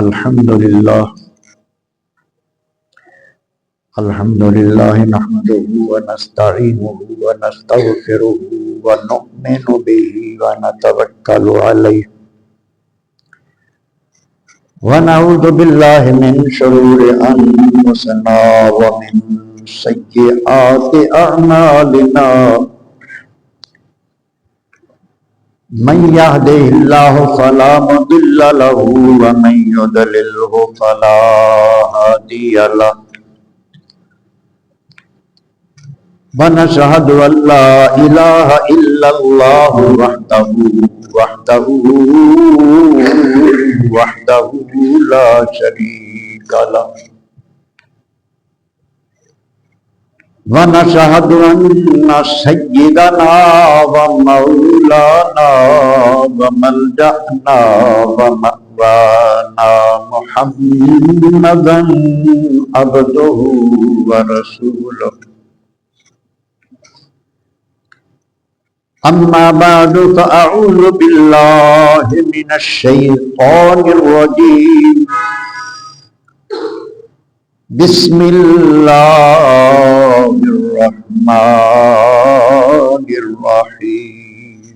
الحمد لله نحمده ونستعينه ونستغفره ونؤمن به ونتوكل عليه ونعوذ بالله من شرور أنفسنا ومن سيئات أعمالنا من يهده الله فلا مضل له ومن يضلله فلا هادي له ونشهد أن لا إله إلا الله وحده لا شريك له ونشهد أن سيدنا ومولانا وملجأنا ومأوانا محمدا عبده ورسوله أما بعد فأعوذ بالله من الشيطان الرجيم بسم الله الرحمن الرحيم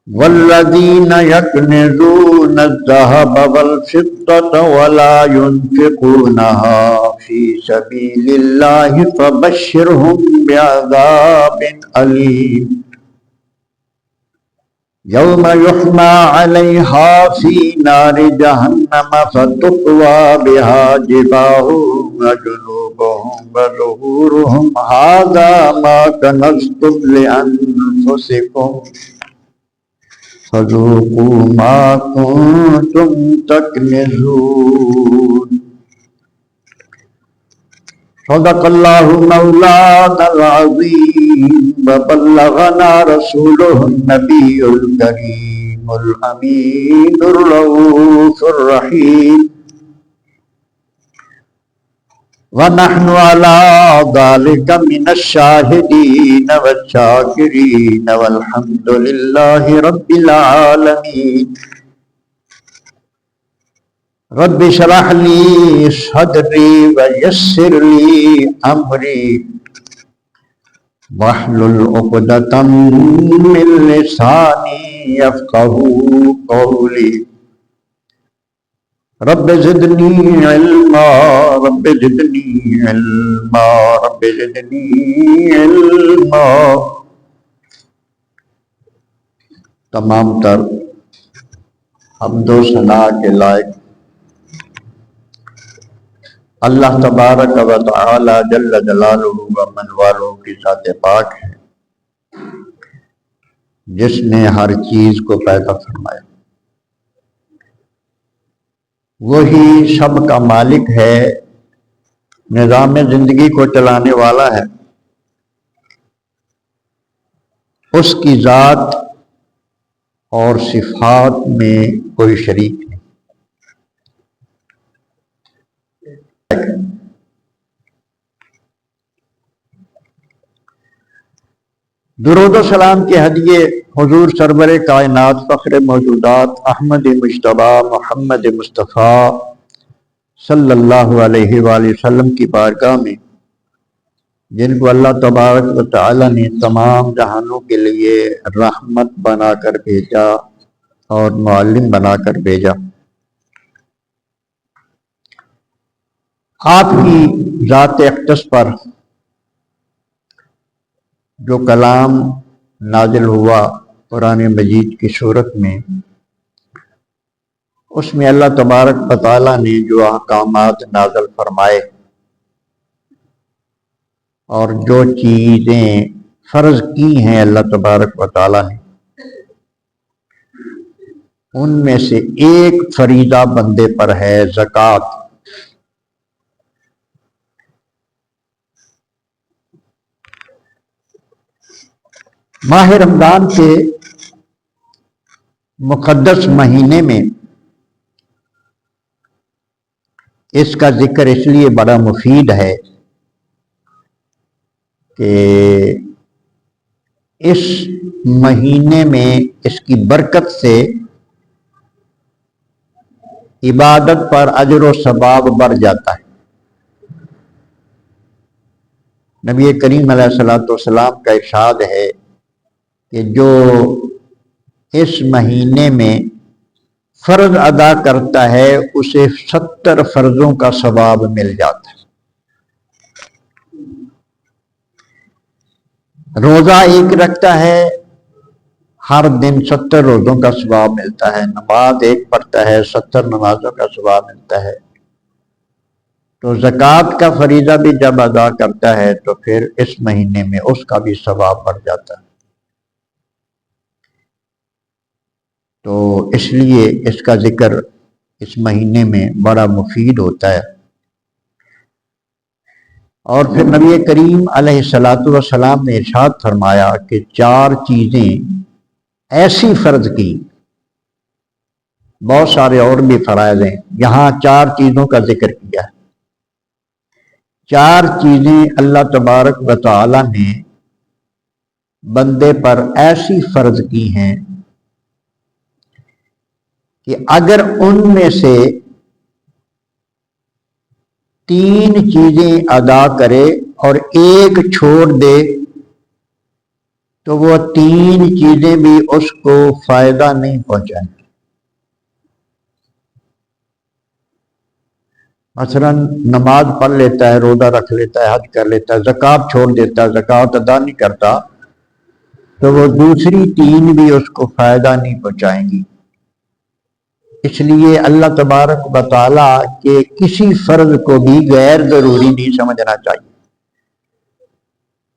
والذين يكنزون الذهب والفضة ولا ينفقونها في سبيل الله فبشرهم بعذاب أليم يوم يحمى عليها في نار جهنم فتقوى بها جباههم وجنوبهم وظهورهم هذا ما كنزتم لأنفسكم فذوقوا ما كنتم تكنزون صدق الله مولانا العظيم وبلغنا رسوله النبي الكريم الأمين الرؤوف الرحيم ونحن على ذلك من الشاهدين والشاكرين والحمد لله رب العالمين رب اشرح لي صدري ويسر لي أمري واحلل عقدة من لساني يفقهوا قولي رب زدني علما رب زدني علما رب زدني علما تمام تر حمد و ثنا کے لائق اللہ تبارک و تعالی جل جلالہ و من والوں کی ذات پاک ہے جس نے ہر چیز کو پیدا فرمایا، وہی سب کا مالک ہے، نظام زندگی کو چلانے والا ہے، اس کی ذات اور صفات میں کوئی شریک نہیں۔ درود و سلام کے ہدیے حضور سرور کائنات فخر موجودات احمد مجتبی محمد مصطفیٰ صلی اللہ علیہ وآلہ وسلم کی بارگاہ میں، جن کو اللہ تبارک و تعالی نے تمام جہانوں کے لیے رحمت بنا کر بھیجا اور معلم بنا کر بھیجا، آپ کی ذات اقدس پر جو کلام نازل ہوا قرآن مجید کی صورت میں، اس میں اللہ تبارک و تعالی نے جو احکامات نازل فرمائے اور جو چیزیں فرض کی ہیں اللہ تبارک و تعالی نے، ان میں سے ایک فریضہ بندے پر ہے زکوٰۃ۔ ماہ رمضان کے مقدس مہینے میں اس کا ذکر اس لیے بڑا مفید ہے کہ اس مہینے میں اس کی برکت سے عبادت پر اجر و ثواب بڑھ جاتا ہے۔ نبی کریم علیہ الصلوۃ والسلام کا ارشاد ہے کہ جو اس مہینے میں فرض ادا کرتا ہے اسے 70 فرضوں کا ثواب مل جاتا ہے۔ روزہ ایک رکھتا ہے، ہر دن 70 روزوں کا ثواب ملتا ہے۔ نماز ایک پڑھتا ہے، 70 نمازوں کا ثواب ملتا ہے۔ تو زکوٰۃ کا فریضہ بھی جب ادا کرتا ہے تو پھر اس مہینے میں اس کا بھی ثواب بڑھ جاتا ہے۔ تو اس لیے اس کا ذکر اس مہینے میں بڑا مفید ہوتا ہے۔ اور پھر نبی کریم علیہ الصلوۃ والسلام نے ارشاد فرمایا کہ 4 چیزیں ایسی فرض کی، بہت سارے اور بھی فرائض ہیں، یہاں 4 چیزوں کا ذکر کیا ہے۔ 4 چیزیں اللہ تبارک و تعالی نے بندے پر ایسی فرض کی ہیں کہ اگر ان میں سے 3 چیزیں ادا کرے اور ایک چھوڑ دے تو وہ 3 چیزیں بھی اس کو فائدہ نہیں پہنچائیں۔ مثلا نماز پڑھ لیتا ہے، روزہ رکھ لیتا ہے، حج کر لیتا ہے، زکوٰۃ چھوڑ دیتا ہے، زکوٰۃ ادا نہیں کرتا، تو وہ دوسری 3 بھی اس کو فائدہ نہیں پہنچائیں گی۔ اس لیے اللہ تبارک و تعالیٰ کے کسی فرض کو بھی غیر ضروری نہیں سمجھنا چاہیے۔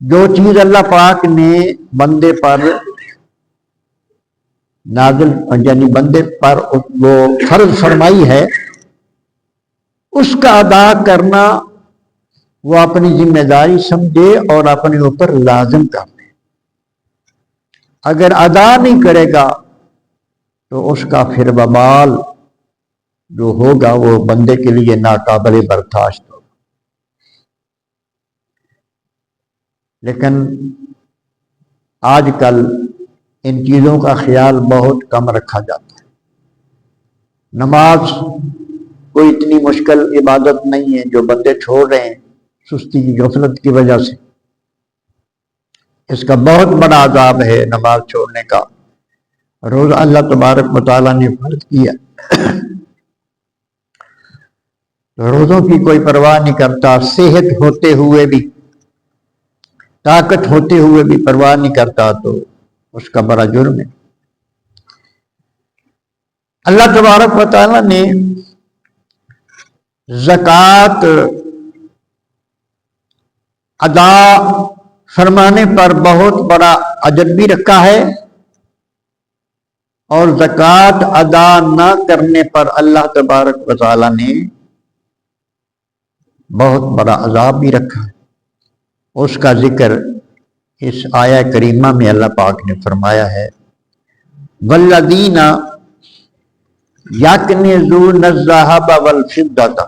جو چیز اللہ پاک نے بندے پر نازل یعنی بندے پر وہ فرض فرمائی ہے، اس کا ادا کرنا وہ اپنی ذمہ داری سمجھے اور اپنے اوپر لازم کر لے۔ اگر ادا نہیں کرے گا تو اس کا پھر وبال جو ہوگا وہ بندے کے لیے ناقابل برداشت ہوگا۔ لیکن آج کل ان چیزوں کا خیال بہت کم رکھا جاتا ہے۔ نماز کوئی اتنی مشکل عبادت نہیں ہے جو بندے چھوڑ رہے ہیں سستی کی غفلت کی وجہ سے۔ اس کا بہت بڑا عذاب ہے نماز چھوڑنے کا۔ روزہ اللہ تبارک و تعالیٰ نے فرض کیا، روزوں کی کوئی پرواہ نہیں کرتا، صحت ہوتے ہوئے بھی، طاقت ہوتے ہوئے بھی پرواہ نہیں کرتا، تو اس کا بڑا جرم ہے۔ اللہ تبارک و تعالیٰ نے زکوٰۃ ادا فرمانے پر بہت بڑا اجر بھی رکھا ہے، اور زکوٰۃ ادا نہ کرنے پر اللہ تبارک و تعالیٰ نے بہت بڑا عذاب بھی رکھا ہے۔ اس کا ذکر اس آیہ کریمہ میں اللہ پاک نے فرمایا ہے، والذین یکنزون الذھب والفضة،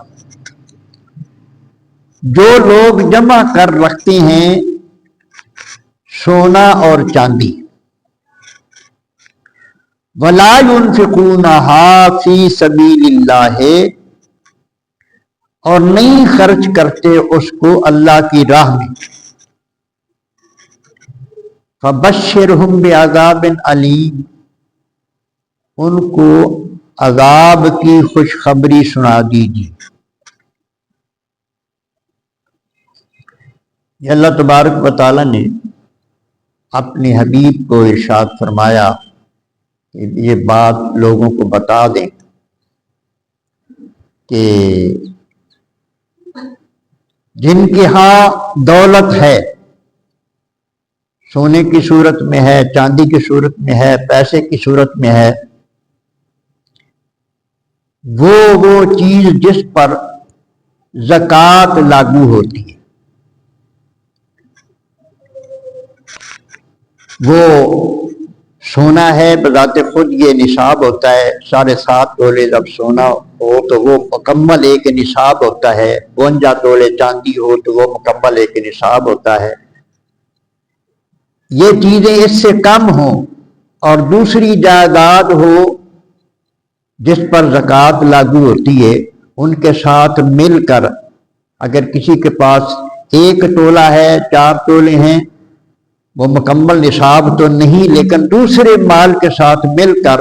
جو لوگ جمع کر رکھتے ہیں سونا اور چاندی، ولا ينفقونها فی سبیل اللہ، اور نہیں خرچ کرتے اس کو اللہ کی راہ میں، فبشرہم بعذاب علیم، ان کو عذاب کی خوشخبری سنا دیجیے۔ یہ اللہ تبارک و تعالیٰ نے اپنے حبیب کو ارشاد فرمایا کہ یہ بات لوگوں کو بتا دیں کہ جن کے ہاں دولت ہے، سونے کی صورت میں ہے، چاندی کی صورت میں ہے، پیسے کی صورت میں ہے، وہ چیز جس پر زکوٰۃ لاگو ہوتی ہے، وہ سونا ہے، بذات خود یہ نصاب ہوتا ہے، 7.5 تولے جب سونا ہو تو وہ مکمل ایک نصاب ہوتا ہے، 52 تولے چاندی ہو تو وہ مکمل ایک نصاب ہوتا ہے۔ یہ چیزیں اس سے کم ہوں اور دوسری جائیداد ہو جس پر زکوٰۃ لاگو ہوتی ہے ان کے ساتھ مل کر، اگر کسی کے پاس 1 تولہ ہے، 4 تولے ہیں، وہ مکمل نصاب تو نہیں، لیکن دوسرے مال کے ساتھ مل کر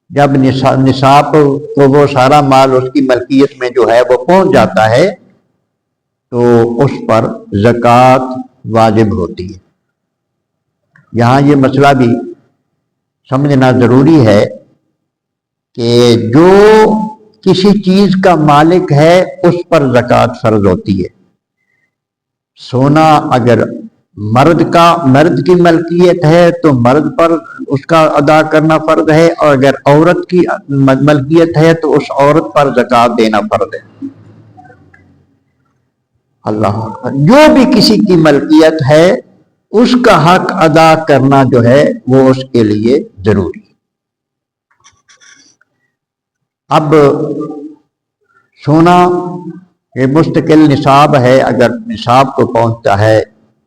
جب نصاب کو وہ سارا مال اس کی ملکیت میں جو ہے وہ پہنچ جاتا ہے تو اس پر زکوٰۃ واجب ہوتی ہے۔ یہاں یہ مسئلہ بھی سمجھنا ضروری ہے کہ جو کسی چیز کا مالک ہے اس پر زکوٰۃ فرض ہوتی ہے۔ سونا اگر مرد کی ملکیت ہے تو مرد پر اس کا ادا کرنا فرض ہے، اور اگر عورت کی ملکیت ہے تو اس عورت پر زکوٰۃ دینا فرض ہے۔ اللہ اکبر۔ جو بھی کسی کی ملکیت ہے اس کا حق ادا کرنا جو ہے وہ اس کے لیے ضروری ہے۔ اب سونا یہ مستقل نصاب ہے، اگر نصاب کو پہنچتا ہے،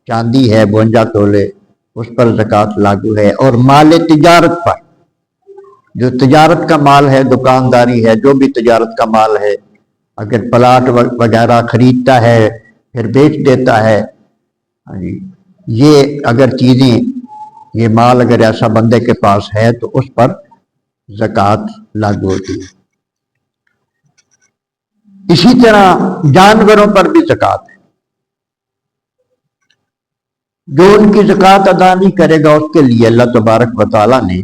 چاندی ہے 52 تولے، اس پر زکوٰۃ لاگو ہے۔ اور مال تجارت پر، جو تجارت کا مال ہے، دکانداری ہے، جو بھی تجارت کا مال ہے، اگر پلاٹ وغیرہ خریدتا ہے پھر بیچ دیتا ہے، یہ اگر چیزیں، یہ مال اگر ایسا بندے کے پاس ہے تو اس پر زکوٰۃ لاگو ہوتی ہے۔ اسی طرح جانوروں پر بھی زکوٰۃ ہے۔ جو ان کی زکوٰۃ ادا نہیں کرے گا اس کے لیے اللہ تبارک و تعالیٰ نے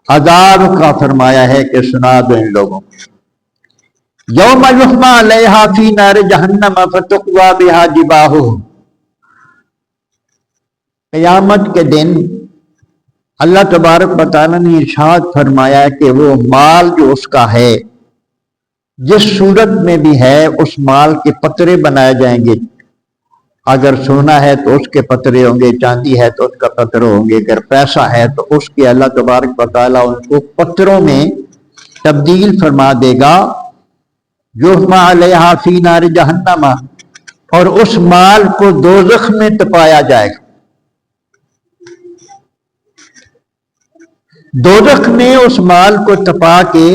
عذاب کا فرمایا ہے کہ سنا دو ان لوگوں کو، یوم یحمى علیہا فی نار جہنم فتقوی بہا جباہہم۔ قیامت کے دن اللہ تبارک و تعالیٰ نے ارشاد فرمایا کہ وہ مال جو اس کا ہے، جس صورت میں بھی ہے، اس مال کے پترے بنائے جائیں گے۔ اگر سونا ہے تو اس کے پترے ہوں گے، چاندی ہے تو اس کا پتر ہوں گے، اگر پیسہ ہے تو اس کے اللہ تبارک و تعالیٰ ان کو پتروں میں تبدیل فرما دے گا۔ یحمى علیہا فی نار جہنم، اور اس مال کو دوزخ میں تپایا جائے گا۔ دوزخ میں اس مال کو تپا کے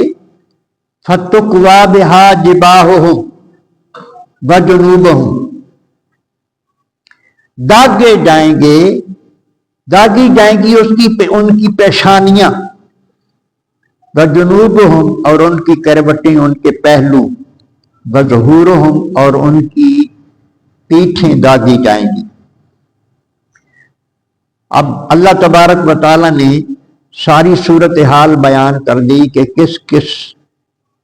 فتقوی بہا جباہہم وجنوبہم، داغی جائیں گی ان کی پیشانیاں، وجنوبہم، اور ان کی کروٹیں، ان کے پہلو، وظہورہم، اور ان کی پیٹھیں داغی جائیں گی۔ اب اللہ تبارک و تعالیٰ نے ساری صورتحال بیان کر دی کہ کس کس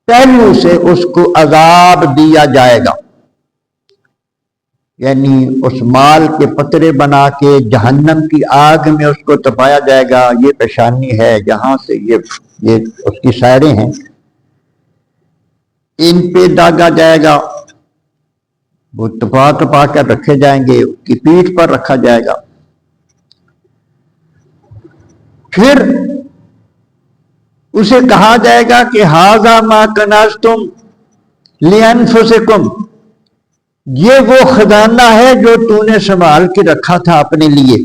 پہلو سے اس کو عذاب دیا جائے گا، یعنی اس مال کے پترے بنا کے جہنم کی آگ میں اس کو تپایا جائے گا۔ یہ پیشانی ہے، جہاں سے یہ اس کی سائریں ہیں، ان پہ داغا جائے گا، وہ تپا کر رکھے جائیں گے، اس کی پیٹھ پر رکھا جائے گا۔ پھر اسے کہا جائے گا کہ ھذا ما کنزتم لانفسکم، یہ وہ خزانہ ہے جو تو نے سنبھال کے رکھا تھا اپنے لیے۔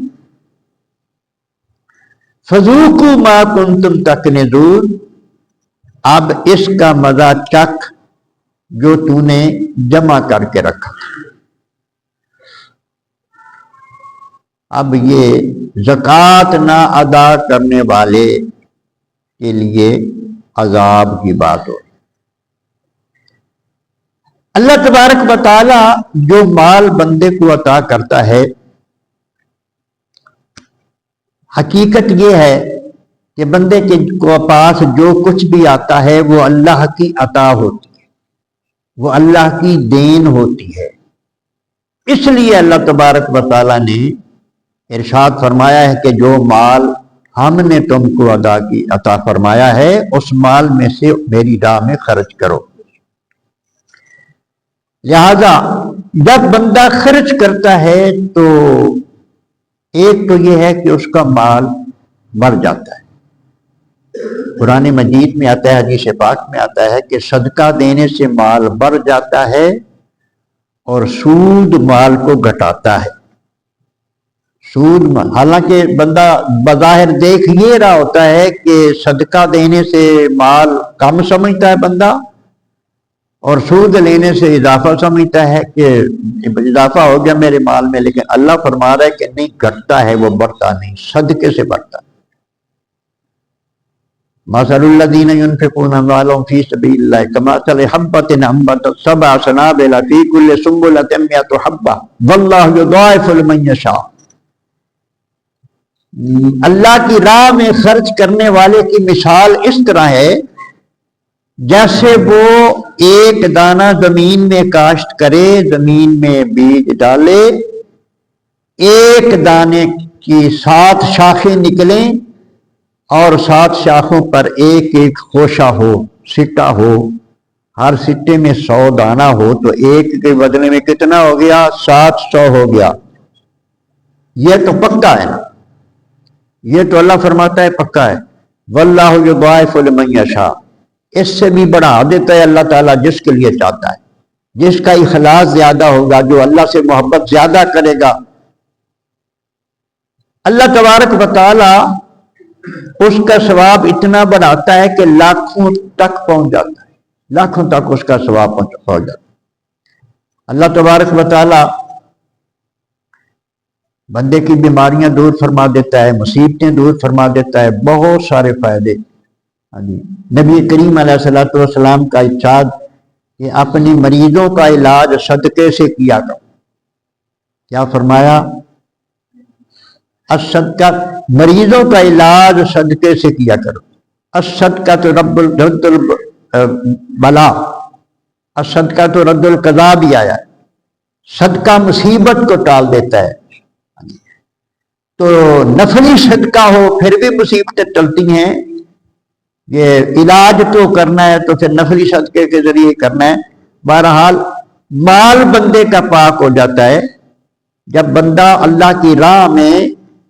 فذوقوا ما کنتم تکنزون، اب اس کا مزہ چکھ جو تو نے جمع کر کے رکھا۔ اب یہ زکوٰۃ نہ ادا کرنے والے کے لیے عذاب کی بات ہو۔ اللہ تبارک و تعالی جو مال بندے کو عطا کرتا ہے، حقیقت یہ ہے کہ بندے کے پاس جو کچھ بھی آتا ہے وہ اللہ کی عطا ہوتی ہے، وہ اللہ کی دین ہوتی ہے۔ اس لیے اللہ تبارک و تعالی نے ارشاد فرمایا ہے کہ جو مال ہم نے تم کو عطا فرمایا ہے اس مال میں سے میری راہ میں خرچ کرو۔ لہذا جب بندہ خرچ کرتا ہے تو ایک تو یہ ہے کہ اس کا مال بڑھ جاتا ہے۔ قرآن مجید میں آتا ہے، حدیث پاک میں آتا ہے کہ صدقہ دینے سے مال بڑھ جاتا ہے اور سود مال کو گھٹاتا ہے۔ سود، حالانکہ بندہ بظاہر دیکھ یہ رہا ہوتا ہے کہ صدقہ دینے سے مال کم سمجھتا ہے بندہ، اور سود لینے سے اضافہ سمجھتا ہے کہ اضافہ ہو گیا میرے مال میں، لیکن اللہ فرما رہا ہے کہ نہیں، گھٹتا ہے وہ، بڑھتا نہیں، صدقے سے بڑھتا ہے۔ مثل الذین ينفقون اموالهم فی سبیل اللہ کمثل حبۃ انبتت سبع سنابل فی کل سنبلۃ مئۃ حبۃ واللہ یضاعف لمن یشاء۔ اللہ کی راہ میں خرچ کرنے والے کی مثال اس طرح ہے جیسے وہ ایک دانہ زمین میں کاشت کرے، زمین میں بیج ڈالے، ایک دانے کی 7 شاخیں نکلیں اور 7 شاخوں پر ایک ایک خوشہ ہو، سٹا ہو، ہر سٹے میں 100 دانہ ہو، تو ایک کے بدلے میں کتنا ہو گیا؟ 700 ہو گیا۔ یہ تو پکا ہے نا، یہ تو اللہ فرماتا ہے پکا ہے، واللہ یضاعف لمن یشاء، اس سے بھی بڑھا دیتا ہے اللہ تعالیٰ جس کے لیے چاہتا ہے، جس کا اخلاص زیادہ ہوگا، جو اللہ سے محبت زیادہ کرے گا، اللہ تبارک و تعالیٰ اس کا ثواب اتنا بڑھاتا ہے کہ لاکھوں تک پہنچ جاتا ہے، لاکھوں تک اس کا ثواب پہنچ جاتا ہے۔ اللہ تبارک و تعالیٰ بندے کی بیماریاں دور فرما دیتا ہے، مصیبتیں دور فرما دیتا ہے، بہت سارے فائدے۔ نبی کریم علیہ الصلوۃ والسلام کا ارشاد کہ اپنے مریضوں کا علاج صدقے سے کیا کرو۔ کیا فرمایا؟ الصدقہ، مریضوں کا علاج صدقے سے کیا کرو۔ الصدقہ تو رد البلا، الصدقہ تو رد القضا بھی آیا ہے، صدقہ مصیبت کو ٹال دیتا ہے۔ تو نفلی صدقہ ہو پھر بھی مصیبتیں ٹلتی ہیں، یہ علاج تو کرنا ہے تو پھر نفلی صدقے کے ذریعے کرنا ہے۔ بہرحال مال بندے کا پاک ہو جاتا ہے جب بندہ اللہ کی راہ میں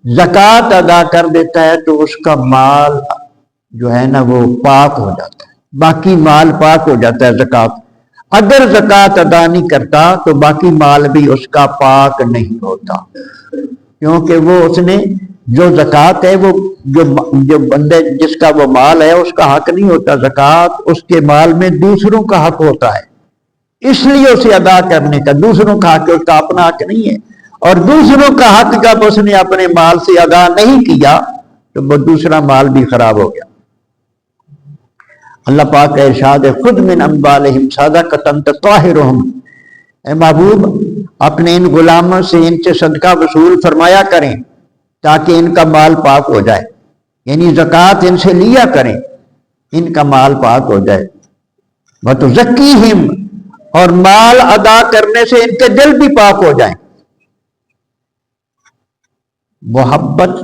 زکوٰۃ ادا کر دیتا ہے، تو اس کا مال جو ہے نا وہ پاک ہو جاتا ہے، باقی مال پاک ہو جاتا ہے زکوٰۃ۔ اگر زکوٰۃ ادا نہیں کرتا تو باقی مال بھی اس کا پاک نہیں ہوتا، کیونکہ وہ اس نے جو زکوٰۃ ہے، وہ جو بندے جس کا وہ مال ہے اس کا حق نہیں ہوتا، زکوٰۃ اس کے مال میں دوسروں کا حق ہوتا ہے، اس لیے اسے ادا کرنے کا، دوسروں کا حق، اس کا اپنا حق نہیں ہے، اور دوسروں کا حق جب اس نے اپنے مال سے ادا نہیں کیا تو وہ دوسرا مال بھی خراب ہو گیا۔ اللہ پاک کا ارشاد ہے، خذ من اموالہم صدقۃ تطہرہم، اے محبوب اپنے ان غلاموں سے ان سے صدقہ وصول فرمایا کریں تاکہ ان کا مال پاک ہو جائے، یعنی زکوٰۃ ان سے لیا کریں، ان کا مال پاک ہو جائے۔ وتزکیہم، اور مال ادا کرنے سے ان کے دل بھی پاک ہو جائیں۔ محبت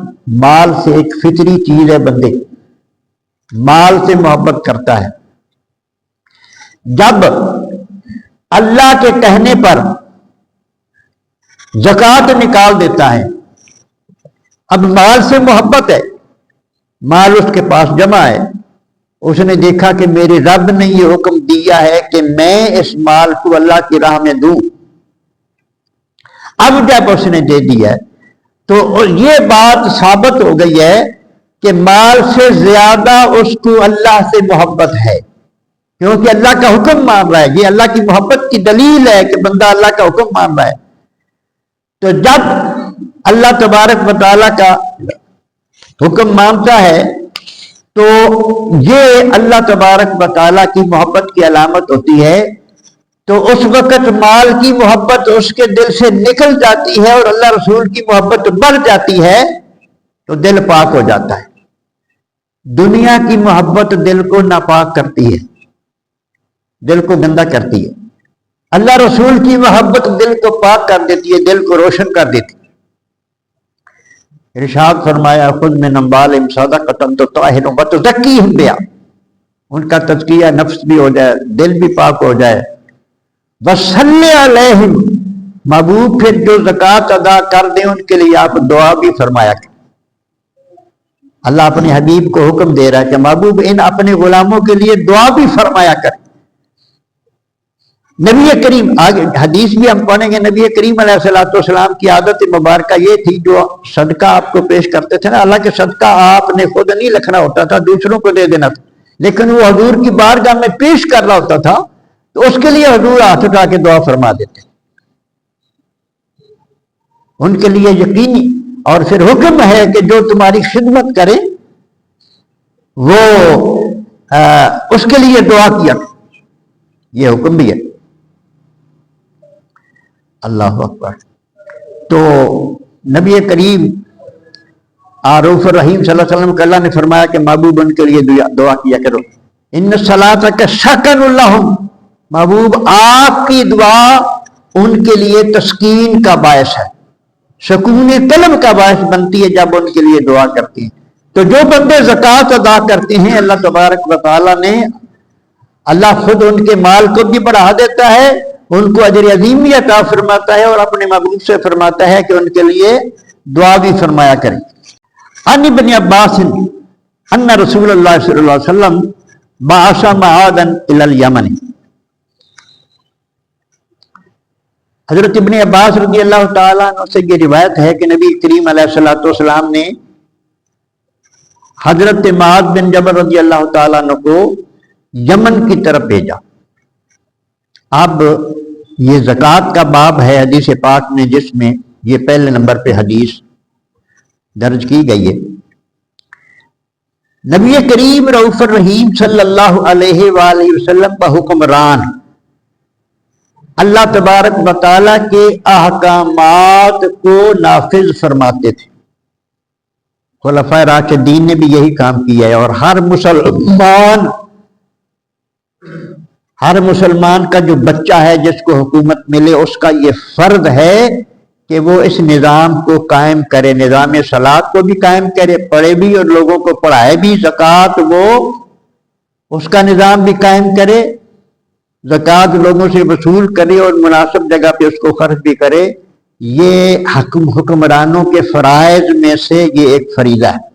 مال سے ایک فطری چیز ہے، بندے مال سے محبت کرتا ہے۔ جب اللہ کے کہنے پر زکوٰۃ نکال دیتا ہے، اب مال سے محبت ہے، مال اس کے پاس جمع ہے، اس نے دیکھا کہ میرے رب نے یہ حکم دیا ہے کہ میں اس مال کو اللہ کی راہ میں دوں، اب جب اس نے دے دیا ہے تو یہ بات ثابت ہو گئی ہے کہ مال سے زیادہ اس کو اللہ سے محبت ہے، کیونکہ اللہ کا حکم مان رہا ہے۔ یہ اللہ کی محبت کی دلیل ہے کہ بندہ اللہ کا حکم مان رہا ہے۔ تو جب اللہ تبارک و تعالیٰ کا حکم مانتا ہے تو یہ اللہ تبارک و تعالیٰ کی محبت کی علامت ہوتی ہے، تو اس وقت مال کی محبت اس کے دل سے نکل جاتی ہے اور اللہ رسول کی محبت بڑھ جاتی ہے، تو دل پاک ہو جاتا ہے۔ دنیا کی محبت دل کو ناپاک کرتی ہے، دل کو گندا کرتی ہے، اللہ رسول کی محبت دل کو پاک کر دیتی ہے، دل کو روشن کر دیتی ہے۔ ارشاد فرمایا، خذ من اموالہم صدقۃ تطہرہم وتزکیہم بہا، ان کا تزکیہ نفس بھی ہو جائے، دل بھی پاک ہو جائے۔ وصلی علیہم، محبوب پھر جو زکوٰۃ ادا کر دیں ان کے لیے آپ دعا بھی فرمایا کریں۔ اللہ اپنے حبیب کو حکم دے رہا ہے کہ محبوب ان اپنے غلاموں کے لیے دعا بھی فرمایا کریں۔ نبی کریم، آگے حدیث بھی ہم پڑھیں گے، نبی کریم علیہ الصلوۃ والسلام کی عادت مبارکہ یہ تھی، جو صدقہ آپ کو پیش کرتے تھے نا، اللہ کے صدقہ آپ نے خود نہیں لکھنا ہوتا تھا، دوسروں کو دے دینا تھا۔ لیکن وہ حضور کی بارگاہ میں پیش کر رہا ہوتا تھا تو اس کے لیے حضور ہاتھ اٹھا کے دعا فرما دیتے، ان کے لیے یقینی۔ اور پھر حکم ہے کہ جو تمہاری خدمت کرے وہ اس کے لیے دعا کیا، یہ حکم بھی ہے۔ اللہ اکبر۔ تو نبی کریم رؤوف الرحیم صلی اللہ علیہ وسلم کو اللہ نے فرمایا کہ محبوب ان کے لیے دعا کیا کرو، ان صلاتک سکن لہم، محبوب آپ کی دعا ان کے لیے تسکین کا باعث ہے، سکون قلب کا باعث بنتی ہے جب ان کے لیے دعا کرتے ہیں۔ تو جو بندے زکوٰۃ ادا کرتے ہیں اللہ تبارک و تعالیٰ نے، اللہ خود ان کے مال کو بھی بڑھا دیتا ہے، ان کو اجر عظیم بھی عطا فرماتا ہے، اور اپنے محبوب سے فرماتا ہے کہ ان کے لیے دعا بھی فرمایا کریں۔ عن ابن عباس ان رسول اللہ صلی اللہ علیہ وسلم بعث معاذا الی الیمن، حضرت ابن عباس رضی اللہ تعالیٰ عنہ سے یہ روایت ہے کہ نبی کریم علیہ الصلوۃ والسلام نے حضرت معاذ بن جبل رضی اللہ تعالیٰ عنہ کو یمن کی طرف بھیجا۔ اب یہ زکوٰۃ کا باب ہے حدیث پاک میں، جس میں یہ پہلے نمبر پہ حدیث درج کی گئی ہے۔ نبی کریم رؤوف الرحیم صلی اللہ علیہ وآلہ وسلم کا حکمران، اللہ تبارک و تعالیٰ کے احکامات کو نافذ فرماتے تھے۔ خلفائے راشدین نے بھی یہی کام کیا ہے، اور ہر مسلمان کا جو بچہ ہے جس کو حکومت ملے، اس کا یہ فرض ہے کہ وہ اس نظام کو قائم کرے، نظام صلاۃ کو بھی قائم کرے، پڑھے بھی اور لوگوں کو پڑھائے بھی، زکوٰۃ وہ اس کا نظام بھی قائم کرے، زکوٰۃ لوگوں سے وصول کرے اور مناسب جگہ پہ اس کو خرچ بھی کرے۔ یہ حکمرانوں کے فرائض میں سے یہ ایک فریضہ ہے۔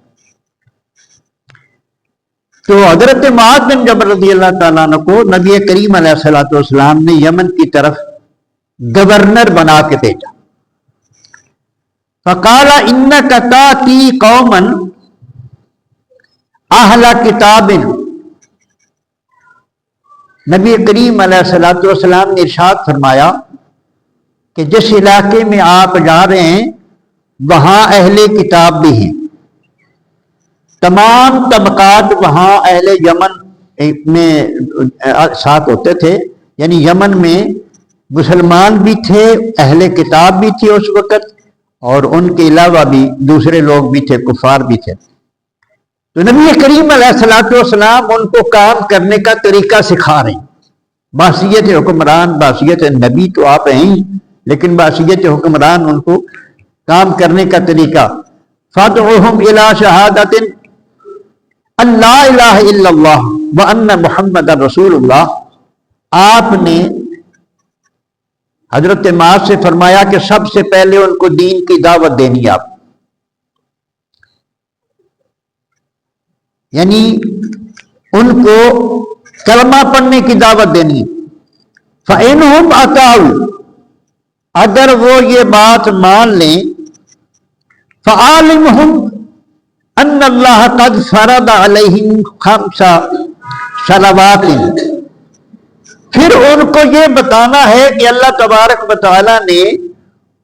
تو حضرت معاذ بن جبل رضی اللہ تعالیٰ عنہ کو نبی کریم علیہ الصلوۃ والسلام نے یمن کی طرف گورنر بنا کے بھیجا۔ فقال انک تاتی قوما اہل کتاب، نبی کریم علیہ الصلوۃ والسلام نے ارشاد فرمایا کہ جس علاقے میں آپ جا رہے ہیں وہاں اہل کتاب بھی ہیں، تمام طبقات وہاں اہل یمن میں ساتھ ہوتے تھے، یعنی یمن میں مسلمان بھی تھے، اہل کتاب بھی تھے اس وقت، اور ان کے علاوہ بھی دوسرے لوگ بھی تھے، کفار بھی تھے۔ تو نبی کریم علیہ الصلوۃ والسلام ان کو کام کرنے کا طریقہ سکھا رہے ہیں، بحیثیت حکمران، بحیثیت نبی تو آپ ہیں ہی، لیکن بحیثیت حکمران ان کو کام کرنے کا طریقہ۔ فادعوہم الی شہادۃ ان لا الہ الا اللہ وان محمد رسول اللہ، آپ نے حضرت معاذ سے فرمایا کہ سب سے پہلے ان کو دین کی دعوت دینی ہے، آپ یعنی ان کو کلمہ پڑھنے کی دعوت دینی ہے۔ فَإِنْهُمْ أَطَاعُوا، اگر وہ یہ بات مان لیں، فَعَالِمْهُمْ أَنَّ اللَّهَ قَدْ فَرَضَ عَلَيْهِمْ 5 صلوات، پھر ان کو یہ بتانا ہے کہ اللہ تبارک و تعالیٰ نے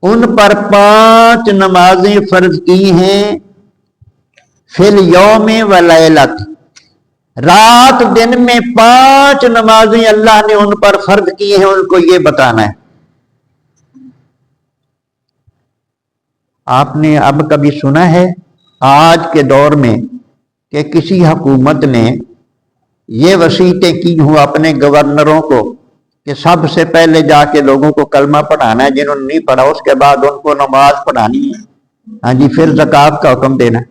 ان پر 5 نمازیں فرض کی ہیں، فی الیوم ولیلۃ، رات دن میں 5 نمازیں اللہ نے ان پر فرض کی ہیں، ان کو یہ بتانا ہے۔ آپ نے اب کبھی سنا ہے آج کے دور میں کہ کسی حکومت نے یہ وصیتیں کی ہوں اپنے گورنروں کو کہ سب سے پہلے جا کے لوگوں کو کلمہ پڑھانا ہے، جنہوں نے نہیں پڑھا اس کے بعد ان کو نماز پڑھانی ہے، ہاں جی، پھر زکوٰۃ کا حکم دینا ہے۔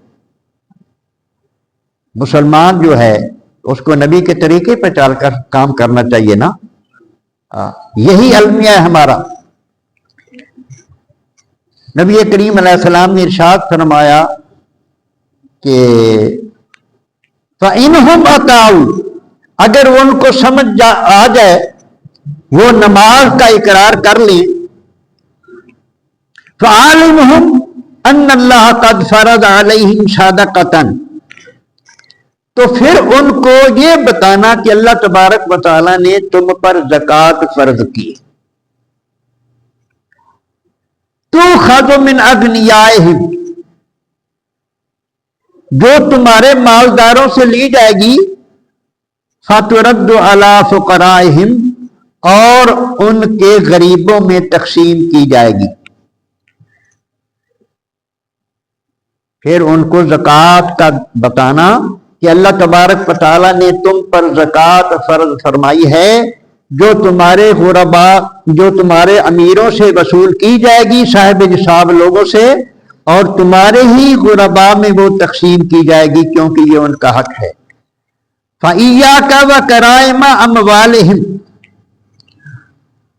مسلمان جو ہے اس کو نبی کے طریقے پہ چل کر کام کرنا چاہیے نا، یہی المیہ ہے ہمارا۔ نبی کریم علیہ السلام نے ارشاد فرمایا کہ فَإِنْهُمْ أَطَاعُوا، اگر ان کو سمجھ آ جائے، وہ نماز کا اقرار کر لیں، فَعَالِمْهُمْ أَنَّ اللَّهَ قَدْ فَرَضَ عَلَيْهِمْ صَدَقَةً، تو پھر ان کو یہ بتانا کہ اللہ تبارک و تعالیٰ نے تم پر زکوٰۃ فرض کی. تُؤْخَذُ مِنْ أَغْنِيَائِهِمْ، جو تمہارے مالداروں سے لی جائے گی، فَتُرَدُّ عَلَىٰ فُقَرَائِهِمْ، اور ان کے غریبوں میں تقسیم کی جائے گی. پھر ان کو زکوٰۃ کا بتانا کہ اللہ تبارک و تعالیٰ نے تم پر زکوٰۃ فرض فرمائی ہے، جو تمہارے غربا، جو تمہارے امیروں سے وصول کی جائے گی، صاحب نصاب لوگوں سے، اور تمہارے ہی غربا میں وہ تقسیم کی جائے گی، کیونکہ یہ ان کا حق ہے. فَإِيَّاكَ وَكَرَائِمَ أَمْوَالِهِمْ،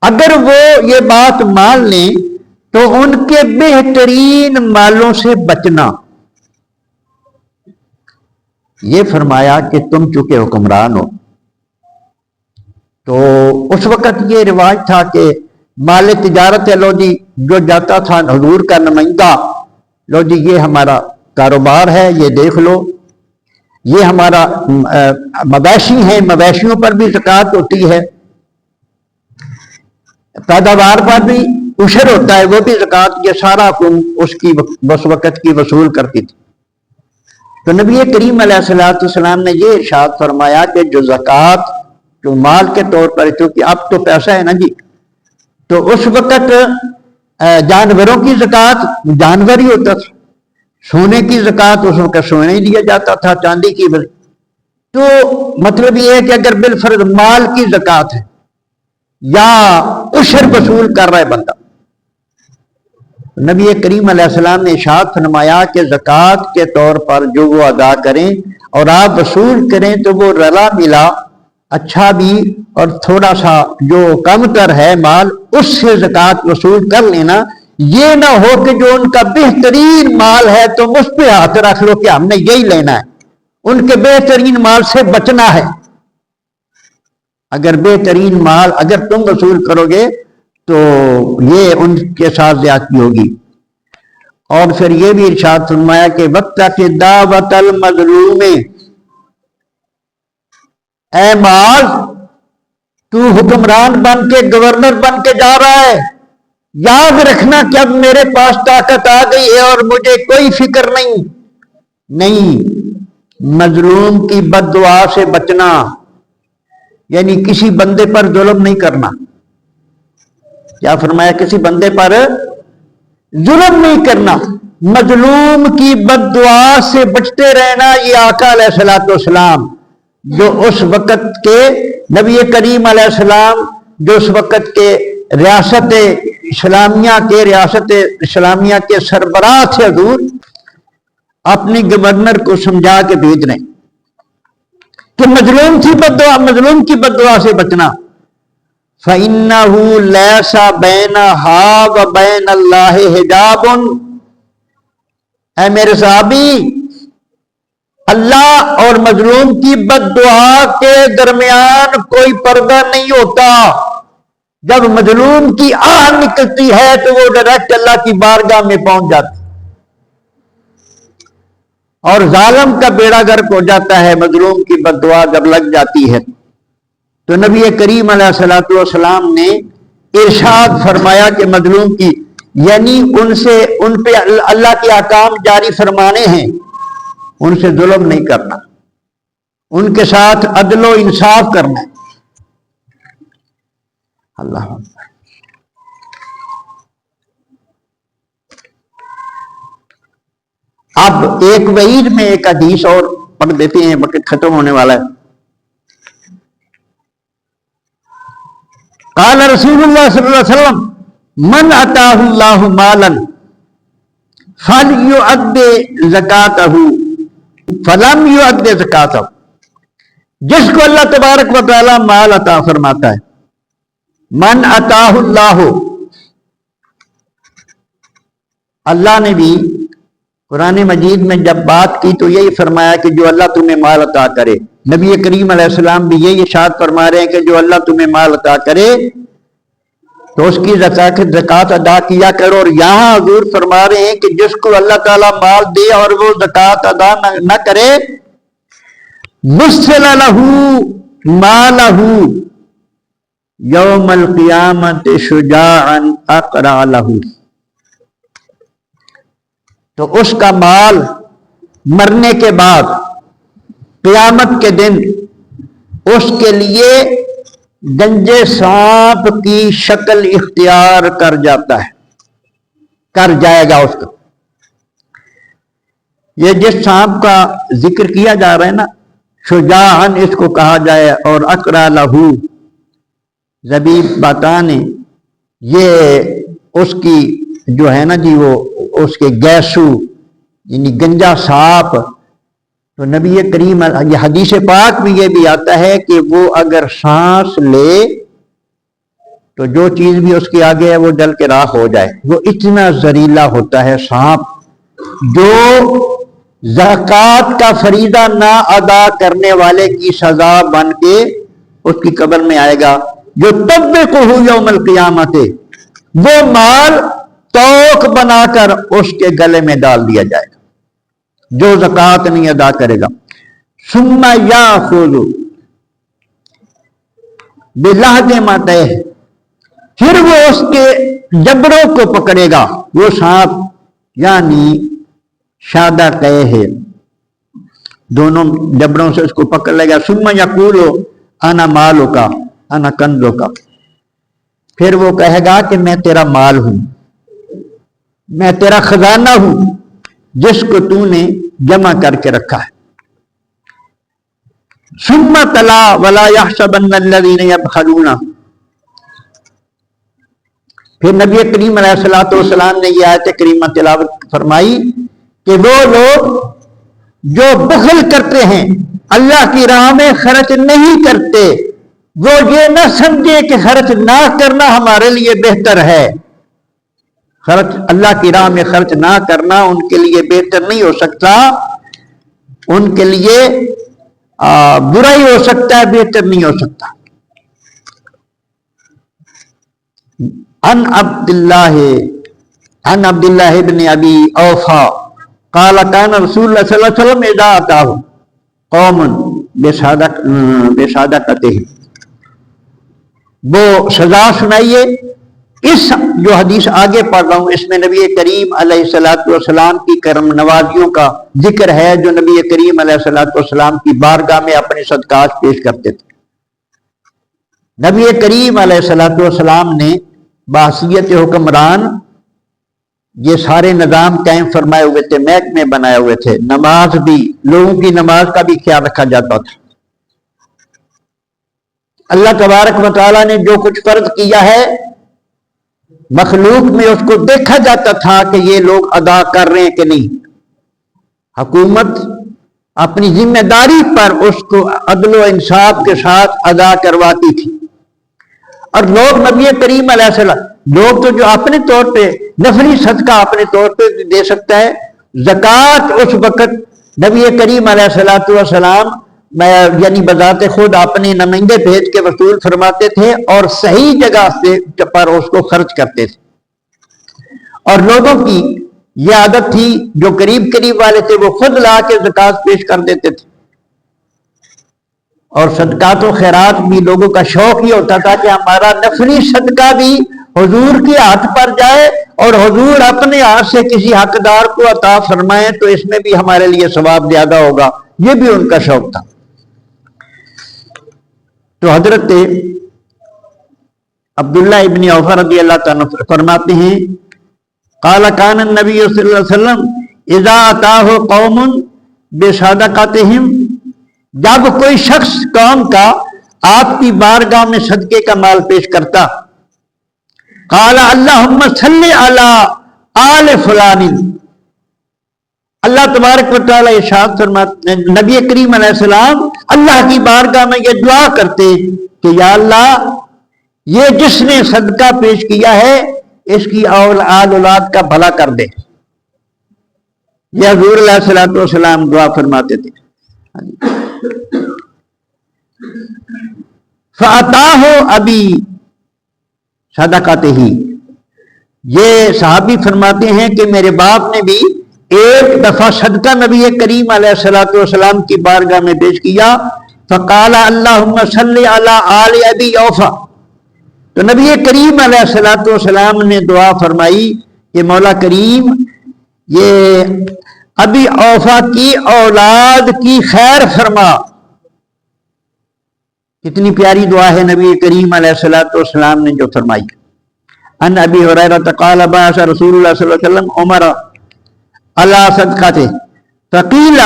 اگر وہ یہ بات مان لیں تو ان کے بہترین مالوں سے بچنا. یہ فرمایا کہ تم چونکہ حکمران ہو، تو اس وقت یہ رواج تھا کہ مال تجارت ہے، لو جی جو جاتا تھا حضور کا نمائندہ، لو جی یہ ہمارا کاروبار ہے، یہ دیکھ لو، یہ ہمارا مویشی ہیں، مویشیوں پر بھی زکوٰۃ ہوتی ہے، پیداوار پر بھی عشر ہوتا ہے، وہ بھی زکوٰۃ، یہ سارا اس وقت کی وصول کرتی تھی. تو نبی کریم علیہ السلام نے یہ ارشاد فرمایا کہ جو زکوٰۃ جو مال کے طور پر، کیونکہ اب تو پیسہ ہے نا جی، تو اس وقت جانوروں کی زکوٰۃ جانور ہی ہوتا تھا، سونے کی زکوٰۃ اس وقت سونے ہی دیا جاتا تھا، چاندی کی. تو مطلب یہ ہے کہ اگر بالفرض مال کی زکوٰۃ ہے یا عشر وصول کر رہا ہے بندہ، نبی کریم علیہ السلام نے ارشاد فرمایا کہ زکوٰۃ کے طور پر جو وہ ادا کریں اور آپ وصول کریں تو وہ رلا ملا اچھا بھی، اور تھوڑا سا جو کم تر ہے مال اس سے زکوٰۃ وصول کر لینا. یہ نہ ہو کہ جو ان کا بہترین مال ہے تم اس پہ ہاتھ رکھ لو کہ ہم نے یہی لینا ہے، ان کے بہترین مال سے بچنا ہے. اگر بہترین مال اگر تم وصول کرو گے تو یہ ان کے ساتھ زیادتی ہوگی. اور پھر یہ بھی ارشاد فرمایا کہ وَاتَّقِ دَعْوَةَ الْمَظْلُومِ، اے معاذ تو حکمران بن کے، گورنر بن کے جا رہا ہے، یاد رکھنا کہ اب میرے پاس طاقت آ گئی ہے اور مجھے کوئی فکر نہیں. مظلوم کی بد دعا سے بچنا، یعنی کسی بندے پر ظلم نہیں کرنا. کیا فرمایا؟ کسی بندے پر ظلم نہیں کرنا، مظلوم کی بد دعا سے بچتے رہنا. یہ آقا علیہ الصلوۃ والسلام جو اس وقت کے نبی کریم علیہ السلام، جو اس وقت کے ریاست اسلامیہ کے سربراہ تھے، حضور اپنی گورنر کو سمجھا کے بھیج رہے کہ مظلوم کی بد دعا سے بچنا. فَإِنَّهُ لَيْسَ بَيْنَهَا وَبَيْنَ اللَّهِ حِجَابٌ، اے میرے صحابی، اللہ اور مظلوم کی بد دعا کے درمیان کوئی پردہ نہیں ہوتا. جب مظلوم کی آہ نکلتی ہے تو وہ ڈائریکٹ اللہ کی بارگاہ میں پہنچ جاتی، اور ظالم کا بیڑا گرک ہو جاتا ہے مظلوم کی بد دعا جب لگ جاتی ہے. تو نبی کریم علیہ الصلوۃ والسلام نے ارشاد فرمایا کہ مظلوم کی، یعنی ان پہ اللہ کے احکام جاری فرمانے ہیں، ان سے ظلم نہیں کرنا، ان کے ساتھ عدل و انصاف کرنا. اللہ اب ایک وعید میں ایک حدیث اور پڑھ دیتے ہیں، وقت ختم ہونے والا ہے. قال رسول اللہ صلی اللہ علیہ وسلم من اتاہ اللہ مالا فلیؤد زکاتہ فلم یؤد زکاتہ، جس کو اللہ تبارک و تعالی مال عطا فرماتا ہے، من اتاہ اللہ، اللہ نے بھی قرآن مجید میں جب بات کی تو یہی فرمایا کہ جو اللہ تمہیں مال عطا کرے. نبی کریم علیہ السلام بھی یہی ارشاد فرما رہے ہیں کہ جو اللہ تمہیں مال عطا کرے تو اس کی زکوٰۃ ادا کیا کرو. اور یہاں حضور فرما رہے ہیں کہ جس کو اللہ تعالیٰ مال دے اور وہ زکوٰۃ ادا نہ کرے وصل لہ ما لہ یوم القیامت شجاعا اقرع لہ، تو اس کا مال مرنے کے بعد قیامت کے دن اس کے لیے گنجے سانپ کی شکل اختیار کر جاتا ہے، کر جائے گا اس کا۔ یہ جس سانپ کا ذکر کیا جا رہا ہے نا، شجاعن اس کو کہا جائے، اور اقرع لہو زبیب باتانے، یہ اس کی جو ہے نا جی وہ اس کے گیسو یعنی گنجا سانپ، تو نبی کریم یہ حدیث پاک میں یہ بھی آتا ہے کہ وہ اگر سانس لے تو جو چیز بھی اس کے آگے ہے وہ جل کے راکھ ہو جائے، وہ اتنا زہریلا ہوتا ہے سانپ، جو زکوٰۃ کا فریضہ نہ ادا کرنے والے کی سزا بن کے اس کی قبر میں آئے گا، جو تبقہ یوم القیامت، وہ مال توق بنا کر اس کے گلے میں ڈال دیا جائے گا جو زکوٰۃ نہیں ادا کرے گا۔ ثم یاخذ بلحد متہ، پھر وہ اس کے جبڑوں کو پکڑے گا، وہ سانپ یعنی شادہ کہے ہے، دونوں جبڑوں سے اس کو پکڑ لے گا۔ ثم یقول انا مالو کا انا کنزو کا، پھر وہ کہے گا کہ میں تیرا مال ہوں، میں تیرا خزانہ ہوں جس کو تو نے جمع کر کے رکھا ہے۔ ثم تلا ولا يحسبن الذين يبخلون، پھر نبی کریم علیہ الصلوۃ والسلام نے یہ آیت کریمہ تلاوت فرمائی کہ وہ لوگ جو بخل کرتے ہیں، اللہ کی راہ میں خرچ نہیں کرتے، وہ یہ نہ سمجھے کہ خرچ نہ کرنا ہمارے لیے بہتر ہے۔ خرچ اللہ کی راہ میں خرچ نہ کرنا ان کے لیے بہتر نہیں ہو سکتا، ان کے لیے برا ہی ہو سکتا ہے، بہتر نہیں ہو سکتا۔ عن عبد اللہ بن ابی اوفا قال كان رسول اللہ صلی اللہ علیہ وسلم اذا اتاه قوم بصدقته، وہ سزا سنائیے۔ اس جو حدیث آگے پڑھ رہا ہوں اس میں نبی کریم علیہ الصلوۃ والسلام کی کرم نوازیوں کا ذکر ہے، جو نبی کریم علیہ الصلوۃ والسلام کی بارگاہ میں اپنے صدقات پیش کرتے تھے۔ نبی کریم علیہ الصلوۃ والسلام نے بحیثیت حکمران یہ سارے نظام قائم فرمائے ہوئے تھے، محکمے بنائے ہوئے تھے، نماز بھی، لوگوں کی نماز کا بھی خیال رکھا جاتا تھا۔ اللہ تبارک و تعالیٰ نے جو کچھ فرض کیا ہے مخلوق میں اس کو دیکھا جاتا تھا کہ یہ لوگ ادا کر رہے ہیں کہ نہیں۔ حکومت اپنی ذمہ داری پر اس کو عدل و انصاف کے ساتھ ادا کرواتی تھی، اور لوگ نبی کریم علیہ السلام، لوگ تو جو اپنے طور پہ نفلی صدقہ اپنے طور پہ دے سکتا ہے، زکوٰۃ اس وقت نبی کریم علیہ السلام یعنی بذات خود اپنے نمائندے بھیج کے وصول فرماتے تھے اور صحیح جگہ سے پر اس کو خرچ کرتے تھے۔ اور لوگوں کی یہ عادت تھی، جو قریب قریب والے تھے وہ خود لا کے زکوٰۃ پیش کر دیتے تھے، اور صدقات و خیرات بھی لوگوں کا شوق یہ ہوتا تھا کہ ہمارا نفلی صدقہ بھی حضور کے ہاتھ پر جائے اور حضور اپنے ہاتھ سے کسی حقدار کو عطا فرمائیں تو اس میں بھی ہمارے لیے ثواب زیادہ ہوگا، یہ بھی ان کا شوق تھا۔ تو حضرت عبداللہ ابن اوفا رضی اللہ تعالیٰ فرماتے ہیں قال كان النبی صلی اللہ علیہ وسلم اذا اتاه قوم بصدقاتهم، جب کوئی شخص قوم کا آپ کی بارگاہ میں صدقے کا مال پیش کرتا، قال اللہم صلی علی آل فلان، اللہ تبارک و تعالیٰ ارشاد فرماتے، نبی کریم علیہ السلام اللہ کی بارگاہ میں یہ دعا کرتے کہ یا اللہ یہ جس نے صدقہ پیش کیا ہے اس کی آل اولاد کا بھلا کر دے۔ یہ حضور علیہ السلام دعا فرماتے تھے۔ فَأَتَاهُ أَبِي صدقاتہ، یہ صحابی فرماتے ہیں کہ میرے باپ نے بھی ایک دفعہ صدقہ نبی کریم علیہ الصلوۃ والسلام کی بارگاہ میں پیش کیا، فقال اللہم صلی علی آل ابی اوفا، تو نبی کریم علیہ الصلوۃ والسلام نے دعا فرمائی کہ مولا کریم یہ ابی اوفا کی اولاد کی خیر فرما۔ کتنی پیاری دعا ہے نبی کریم علیہ الصلوۃ والسلام نے جو فرمائی۔ ان ابی ہریرہ قال بعث رسول اللہ صلی اللہ علیہ وسلم عمر علی صدقته فقیل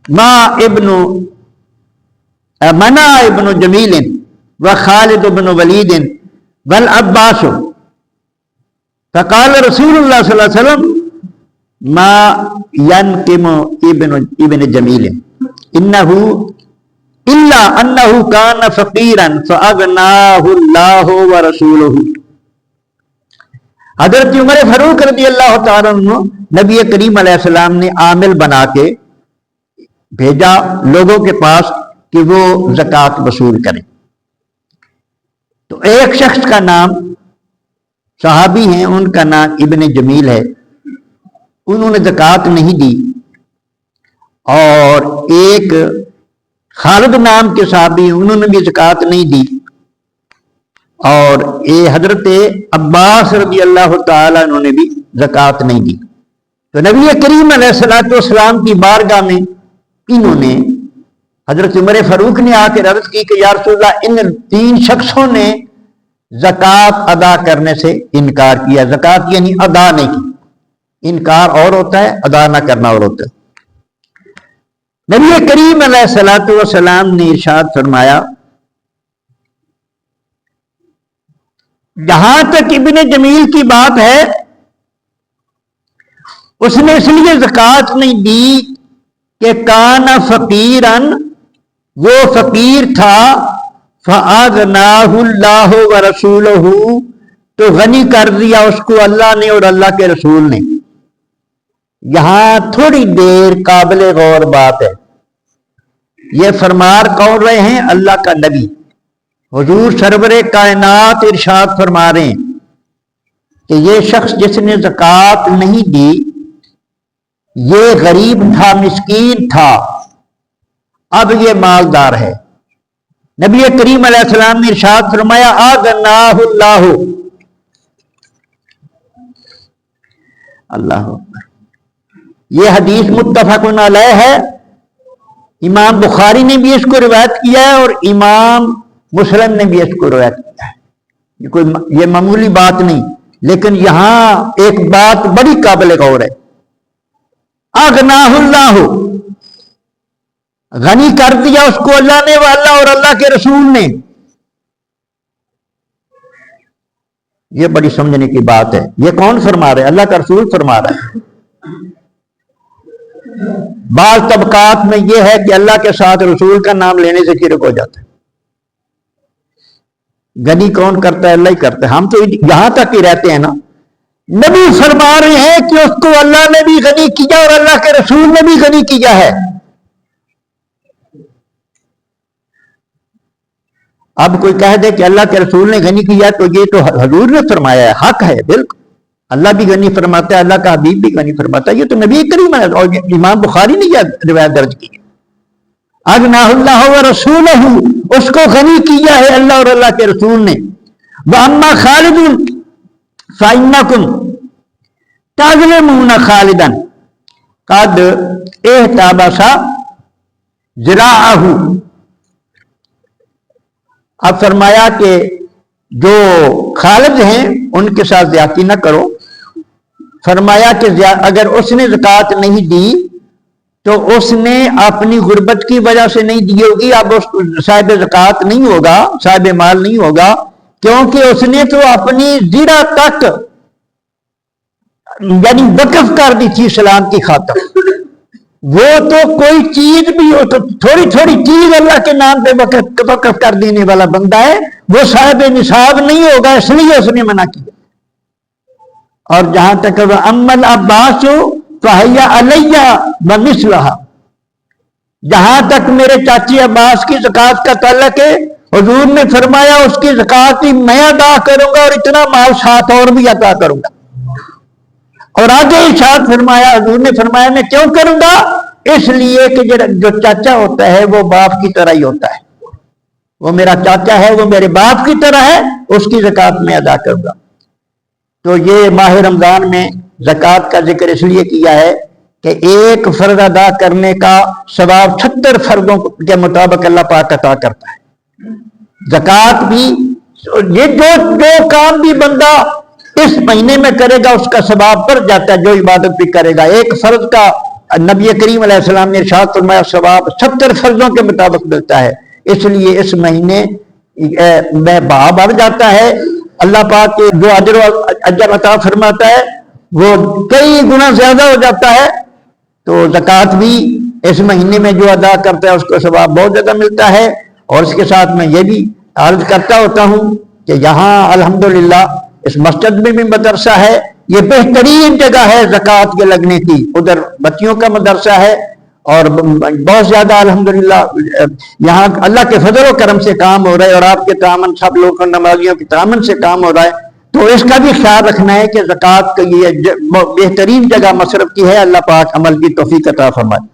ما ابن منع ابن جمیل وخالد بن ولید والعباس، فقال رسول اللہ صلی اللہ علیہ وسلم ما ينقم ابن جمیل انه الا انه كان فقيرا فاغناه الله ورسوله۔ حضرت عمر فاروق رضی اللہ تعالیٰ عنہ نبی کریم علیہ السلام نے عامل بنا کے بھیجا لوگوں کے پاس کہ وہ زکوٰۃ وصول کریں۔ تو ایک شخص کا نام صحابی ہیں، ان کا نام ابن جمیل ہے، انہوں نے زکوٰۃ نہیں دی، اور ایک خالد نام کے صحابی ہیں، انہوں نے بھی زکوٰۃ نہیں دی، اور یہ حضرت عباس رضی اللہ تعالیٰ انہوں نے بھی زکوٰۃ نہیں دی۔ تو نبی کریم علیہ الصلوۃ والسلام کی بارگاہ میں انہوں نے حضرت عمر فاروق نے آ کے عرض کی کہ یا رسول اللہ ان تین شخصوں نے زکوٰۃ ادا کرنے سے انکار کیا۔ زکوٰۃ یعنی ادا نہیں کی، انکار اور ہوتا ہے، ادا نہ کرنا اور ہوتا ہے۔ نبی کریم علیہ الصلوۃ والسلام نے ارشاد فرمایا جہاں تک ابن جمیل کی بات ہے اس نے اس لیے زکوٰۃ نہیں دی کہ کان فقیرن، وہ فقیر تھا، فاغناہ اللہ ورسولہ، تو غنی کر دیا اس کو اللہ نے اور اللہ کے رسول نے۔ یہاں تھوڑی دیر قابل غور بات ہے، یہ فرمار کون رہے ہیں؟ اللہ کا نبی حضور سرور کائنات ارشاد فرما رہے ہیں کہ یہ شخص جس نے زکوٰۃ نہیں دی یہ غریب تھا، مسکین تھا، اب یہ مالدار ہے۔ نبی کریم علیہ السلام نے ارشاد فرمایا اغناہ اللہ، اللہ اکبر۔ یہ حدیث متفق علیہ ہے، امام بخاری نے بھی اس کو روایت کیا ہے اور امام مسلم نے بھی اس کو روایت کیا ہے۔ یہ معمولی بات نہیں، لیکن یہاں ایک بات بڑی قابل غور ہے۔ اغناہ اللہ، غنی کر دیا اس کو اللہ نے، وہ اللہ اور اللہ کے رسول نے۔ یہ بڑی سمجھنے کی بات ہے۔ یہ کون فرما رہا ہے؟ اللہ کا رسول فرما رہا ہے۔ بعض طبقات میں یہ ہے کہ اللہ کے ساتھ رسول کا نام لینے سے شرک ہو جاتا ہے۔ غنی کون کرتا ہے؟ اللہ ہی کرتا ہے۔ ہم تو یہاں تک ہی رہتے ہیں نا۔ نبی فرما رہے ہیں کہ اس کو اللہ نے بھی غنی کیا اور اللہ کے رسول نے بھی غنی کیا ہے۔ اب کوئی کہہ دے کہ اللہ کے رسول نے غنی کیا تو یہ تو حضور نے فرمایا ہے، حق ہے، بالکل اللہ بھی غنی فرماتا ہے، اللہ کا حبیب بھی غنی فرماتا ہے، یہ تو نبی کریم ہے اور امام بخاری نے یہ روایت درج کی ہے۔ اغناہ اللہ ورسولہ، اس کو غنی کیا ہے اللہ اور اللہ کے رسول نے۔ وَأَمَّا خَالِدٌ فَإِنَّكُمْ تَظْلِمُونَ خَالِدًا قَدْ احْتَبَسَ ذِرَاعَهُ۔ اب فرمایا کہ جو خالد ہیں ان کے ساتھ زیادتی نہ کرو۔ فرمایا کہ اگر اس نے زکوٰۃ نہیں دی تو اس نے اپنی غربت کی وجہ سے نہیں دی ہوگی، اب اس صاحب زکوٰۃ نہیں ہوگا، صاحب مال نہیں ہوگا، کیونکہ اس نے تو اپنی زیرہ تک یعنی وقف کر دی تھی اسلام کی خاطر۔ وہ تو کوئی چیز بھی ہو تو تھوڑی تھوڑی چیز اللہ کے نام پہ وقف کر دینے والا بندہ ہے، وہ صاحب نصاب نہیں ہوگا، اس لیے اس نے منع کیا۔ اور جہاں تک امل عباس فہیا علیہ بمثلھا، جہاں تک میرے چاچی عباس کی زکوٰۃ کا تعلق ہے، حضور نے فرمایا اس کی زکوٰۃ ہی میں ادا کروں گا اور اتنا مال ساتھ اور بھی عطا کروں گا۔ اور آگے ارشاد فرمایا، حضور نے فرمایا میں کیوں کروں گا؟ اس لیے کہ جو چاچا ہوتا ہے وہ باپ کی طرح ہی ہوتا ہے، وہ میرا چاچا ہے، وہ میرے باپ کی طرح ہے، اس کی زکوٰۃ میں ادا کروں گا۔ تو یہ ماہ رمضان میں زکوٰۃ کا ذکر اس لیے کیا ہے کہ ایک فرض ادا کرنے کا ثواب 76 فرضوں کے مطابق اللہ پاک عطا کرتا ہے۔ زکوٰۃ بھی، یہ جو کام بھی بندہ اس مہینے میں کرے گا اس کا ثواب بڑھ جاتا ہے، جو عبادت بھی کرے گا۔ ایک فرض کا نبی کریم علیہ السلام نے ارشاد فرمایا ثواب 76 فرضوں کے مطابق ملتا ہے۔ اس لیے اس مہینے میں بہا بڑھ جاتا ہے، اللہ پاک کے جو اجر عطا فرماتا ہے وہ کئی گنا زیادہ ہو جاتا ہے۔ تو زکوٰۃ بھی اس مہینے میں جو ادا کرتا ہے اس کو ثواب بہت زیادہ ملتا ہے۔ اور اس کے ساتھ میں یہ بھی عرض کرتا ہوتا ہوں کہ یہاں الحمدللہ اس مسجد میں بھی مدرسہ ہے، یہ بہترین جگہ ہے زکوٰۃ کے لگنے کی، ادھر بچیوں کا مدرسہ ہے اور بہت زیادہ الحمدللہ یہاں اللہ کے فضل و کرم سے کام ہو رہا ہے، اور آپ کے تعاون، سب لوگوں نمازیوں کے تعاون سے کام ہو رہا ہے۔ تو اس کا بھی خیال رکھنا ہے کہ زکوٰۃ کی یہ بہترین جگہ مصرف کی ہے۔ اللہ پاک عمل کی توفیق عطا فرمائے۔